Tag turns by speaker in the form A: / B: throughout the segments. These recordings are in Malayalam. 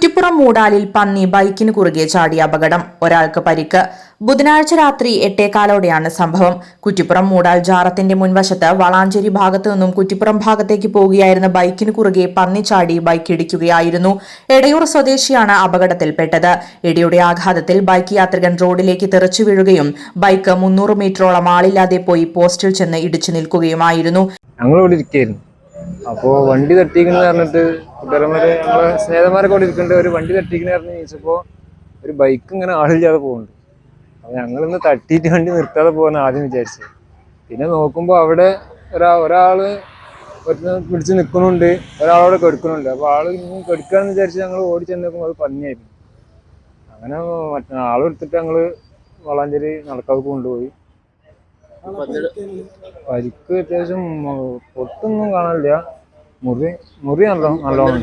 A: കുറ്റിപ്പുറം മൂടാലിൽ പന്നി ബൈക്കിന് കുറുകെ ചാടിയ അപകടം, ഒരാൾക്ക് പരിക്ക്. ബുധനാഴ്ച രാത്രി 8:15 സംഭവം. കുറ്റിപ്പുറം മൂടാൽ ജാറത്തിന്റെ മുൻവശത്ത് വളാഞ്ചേരി ഭാഗത്തു നിന്നും കുറ്റിപ്പുറം ഭാഗത്തേക്ക് പോകുകയായിരുന്ന ബൈക്കിന് കുറുകെ പന്നി ചാടി ബൈക്ക് ഇടിക്കുകയായിരുന്നു. എടയൂർ സ്വദേശിയാണ് അപകടത്തിൽപ്പെട്ടത്. ഇടിയുടെ ആഘാതത്തിൽ ബൈക്ക് യാത്രികൻ റോഡിലേക്ക് തെറിച്ചു വീഴുകയും ബൈക്ക് 300 മീറ്ററോളം ആളില്ലാതെ പോയി പോസ്റ്റിൽ ചെന്ന് ഇടിച്ചു നിൽക്കുകയുമായിരുന്നു.
B: അപ്പോൾ വണ്ടി തട്ടിക്കുന്ന പറഞ്ഞിട്ട് കൂട്ടുകാരന്മാര് ഞങ്ങളെ സ്നേഹിതന്മാരൊക്കെ ഇവിടെ ഇരിക്കുന്നുണ്ട്. ഒരു വണ്ടി തട്ടിക്കുന്ന പറഞ്ഞ് ചോദിച്ചപ്പോൾ ഒരു ബൈക്ക് ഇങ്ങനെ ആളില്ലാതെ പോകുന്നുണ്ട്. അപ്പോൾ ഞങ്ങളിന്ന് തട്ടിയിട്ട് വണ്ടി നിർത്താതെ പോകുന്ന ആദ്യം വിചാരിച്ചത്. പിന്നെ നോക്കുമ്പോൾ അവിടെ ഒരാള് പിടിച്ച് നിൽക്കുന്നുണ്ട്, ഒരാളവിടെ കെടുക്കുന്നുണ്ട്. അപ്പോൾ ആള് കെടുക്കാന്ന് വിചാരിച്ച് ഞങ്ങൾ ഓടി ചെന്ന് നോക്കുമ്പോൾ അത് പന്നിയായിരുന്നു. അങ്ങനെ മറ്റേ ആളെടുത്തിട്ട് ഞങ്ങള് വളാഞ്ചേരി നടക്കാവ് കൊണ്ടുപോയി. പരിക്ക് അത്യാവശ്യം പൊട്ടൊന്നും കാണാനില്ല, മുറി നല്ലോണം.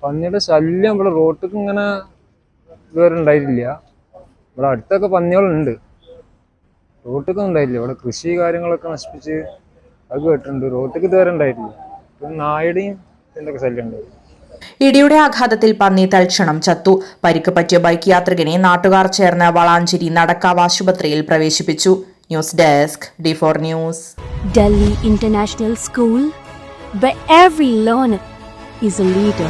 B: പന്നിയുടെ ശല്യം ഇവിടെ റോട്ടിക്ക് ഇങ്ങനെ ഇതുവരെ ഉണ്ടായിട്ടില്ല. ഇവിടെ അടുത്തൊക്കെ പന്നികളുണ്ട്, റോട്ടിക്കൊന്നും ഉണ്ടായില്ല. ഇവിടെ കൃഷി കാര്യങ്ങളൊക്കെ നശിപ്പിച്ച് അത് കേട്ടിട്ടുണ്ട്. റോട്ടിക്ക് ഇതുവരെ ഉണ്ടായിട്ടില്ല. പിന്നെ നായയുടെയും ഇതിൻ്റെ ഒക്കെ ശല്യം ഉണ്ടായി.
A: ഇടിയുടെ ആഘാതത്തിൽ പന്നി തൽക്ഷണം ചത്തു. പരിക്ക് പറ്റിയ ബൈക്ക് യാത്രികനെ നാട്ടുകാർ ചേർന്ന് വളാഞ്ചേരി നടക്കാവ് ആശുപത്രിയിൽ പ്രവേശിപ്പിച്ചു. News desk D4 news.
C: Delhi International School, where every learner is a leader.